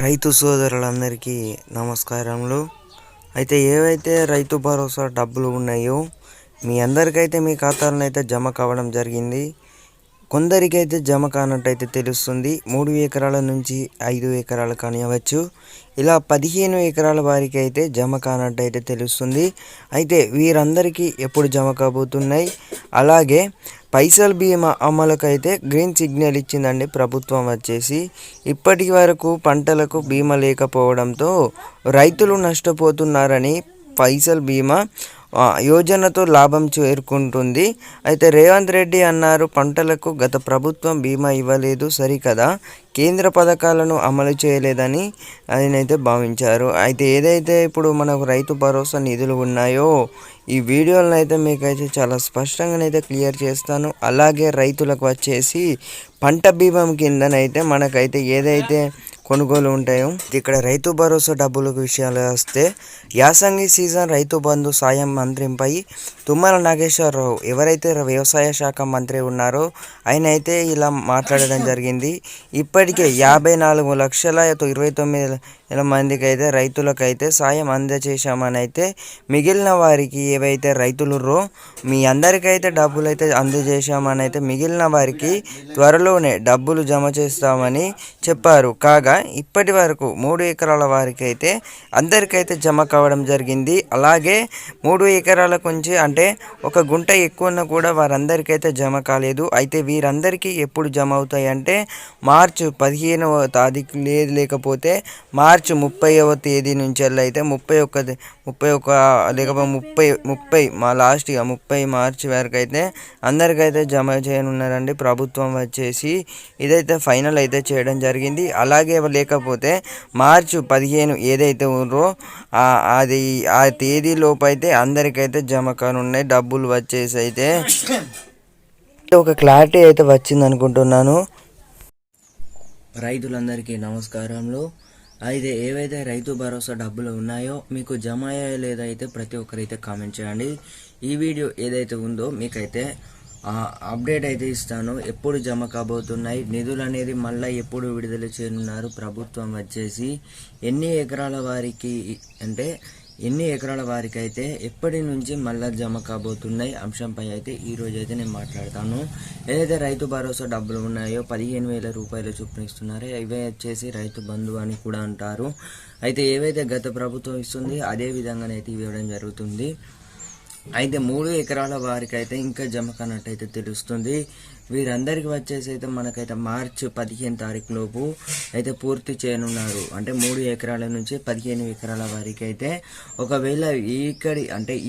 రైతు సోదరులందరికీ నమస్కారములు. అయితే ఏవైతే రైతు భరోసా డబ్బులు ఉన్నాయో మీ అందరికైతే మీ ఖాతాలను అయితే జమ కావడం జరిగింది. కొందరికైతే జమ కానట్టయితే తెలుస్తుంది. 3 ఎకరాల నుంచి 5 ఎకరాలు కానివ్వచ్చు, ఇలా 15 ఎకరాల వారికి అయితే జమ కానట్టయితే తెలుస్తుంది. అయితే వీరందరికీ ఎప్పుడు జమ కాబోతున్నాయి, అలాగే పైసల్ బీమా అమలుకైతే గ్రీన్ సిగ్నల్ ఇచ్చిందండి ప్రభుత్వం వచ్చేసి. ఇప్పటి వరకు పంటలకు బీమా లేకపోవడంతో రైతులు నష్టపోతున్నారని పైసల్ బీమా యోజనతో లాభం చేరుకుంటుంది. అయితే రేవంత్ రెడ్డి అన్నారు, పంటలకు గత ప్రభుత్వం బీమా ఇవ్వలేదు సరికదా, కేంద్ర పథకాలను అమలు చేయలేదని ఆయనైతే భావించారు. అయితే ఏదైతే ఇప్పుడు మనకు రైతు భరోసా నిధులు ఉన్నాయో ఈ వీడియోలను అయితే మీకైతే చాలా స్పష్టంగానైతే క్లియర్ చేస్తాను. అలాగే రైతులకు వచ్చేసి పంట బీమా కిందనైతే మనకైతే ఏదైతే కొనుగోలు ఉంటాయో ఇక్కడ రైతు భరోసా డబ్బుల విషయాలు వస్తే, యాసంగి సీజన్ రైతు బంధు సాయం మంత్రిపై తుమ్మల నాగేశ్వరరావు ఎవరైతే వ్యవసాయ శాఖ మంత్రి ఉన్నారో ఆయన అయితే ఇలా మాట్లాడడం జరిగింది. ఇప్పటికే 54,29,000 మందికి అయితే రైతులకైతే సాయం అందజేశామని అయితే, మిగిలిన వారికి ఏవైతే రైతులురో మీ అందరికైతే డబ్బులు అయితే అందజేశామని అయితే మిగిలిన వారికి త్వరలోనే డబ్బులు జమ చేస్తామని చెప్పారు. కాగా ఇప్పటి వరకు 3 ఎకరాల వారికి అయితే అందరికైతే జమ కావడం జరిగింది. అలాగే 3 ఎకరాల నుంచి అంటే ఒక గుంట ఎక్కువన్నా కూడా వారందరికైతే జమ కాలేదు. అయితే వీరందరికీ ఎప్పుడు జమ అవుతాయి అంటే మార్చి 15వ తారీఖు లేకపోతే మార్చి 30వ తేదీ నుంచి అయితే 31 లేకపోతే 30 మా లాస్ట్ 30 మార్చి వరకు అయితే అందరికైతే జమ చేయనున్నారండి ప్రభుత్వం వచ్చేసి. ఇదైతే ఫైనల్ అయితే చేయడం జరిగింది. అలాగే లేకపోతే మార్చి 15 ఏదైతే ఉందో అది ఆ తేదీలోపు అయితే అందరికైతే జమ కానున్నాయి డబ్బులు వచ్చేసి. అయితే ఒక క్లారిటీ అయితే వచ్చింది అనుకుంటున్నాను. రైతులందరికీ నమస్కారములు. అయితే ఏవైతే రైతు భరోసా డబ్బులు ఉన్నాయో మీకు జమ అయ్యాయో లేదో అయితే ప్రతి ఒక్కరైతే కామెంట్ చేయండి. ఈ వీడియో ఏదైతే ఉందో మీకైతే అప్డేట్ అయితే ఇస్తాను, ఎప్పుడు జమ కాబోతున్నాయి నిధులు అనేది, మళ్ళీ ఎప్పుడు విడుదల చేయనున్నారు ప్రభుత్వం వచ్చేసి, ఎన్ని ఎకరాల వారికి అయితే ఎప్పటి నుంచి మళ్ళీ జమ కాబోతున్నాయి అంశంపై అయితే ఈరోజు అయితే నేను మాట్లాడతాను. ఏదైతే రైతు భరోసా డబ్బులు ఉన్నాయో 15,000 రూపాయలు చొప్పున ఇస్తున్నారో ఇవే వచ్చేసి రైతు బంధు అని కూడా అంటారు. అయితే ఏవైతే గత ప్రభుత్వం ఇస్తుంది అదే విధంగానైతే ఇవ్వడం జరుగుతుంది. అయితే 3 ఎకరాల వారికి అయితే ఇంకా జమ కానట్టయితే తెలుస్తుంది. వీరందరికి వచ్చేసి అయితే మనకైతే మార్చి 15 తారీఖు లోపు అయితే పూర్తి చేయనున్నారు. అంటే 3 ఎకరాల నుంచి 15 ఎకరాల వారికి అయితే ఒకవేళ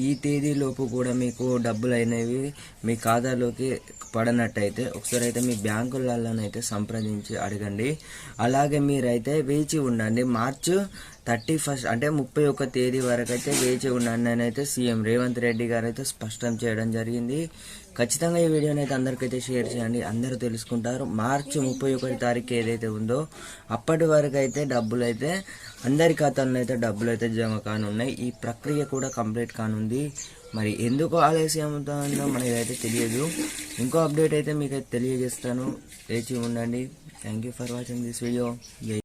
ఈ తేదీలోపు కూడా మీకు డబ్బులు అయినవి మీ ఖాతాలోకి పడనట్టయితే ఒకసారి అయితే మీ బ్యాంకులలోనైతే సంప్రదించి అడగండి. అలాగే మీరైతే వేచి ఉండండి. మార్చి 31 అంటే 31 తేదీ వరకు అయితే వేచి ఉండండి అని అయితే సీఎం రేవంత్ రెడ్డి గారు అయితే స్పష్టం చేయడం జరిగింది. ఖచ్చితంగా ఈ వీడియోని అయితే అందరికైతే షేర్ చేయండి, అందరూ తెలుసుకుంటారు. మార్చి 31 తారీఖు ఏదైతే ఉందో అప్పటి వరకు అయితే డబ్బులు అయితే అందరి ఖాతాల్లో అయితే డబ్బులు అయితే జమ కానున్నాయి. ఈ ప్రక్రియ కూడా కంప్లీట్ కానుంది. మరి ఎందుకు ఆలస్యం అవుతుందో మనకైతే తెలియదు. ఇంకో అప్డేట్ అయితే మీకు అయితే తెలియజేస్తాను, వేచి ఉండండి. Thank you for watching this video.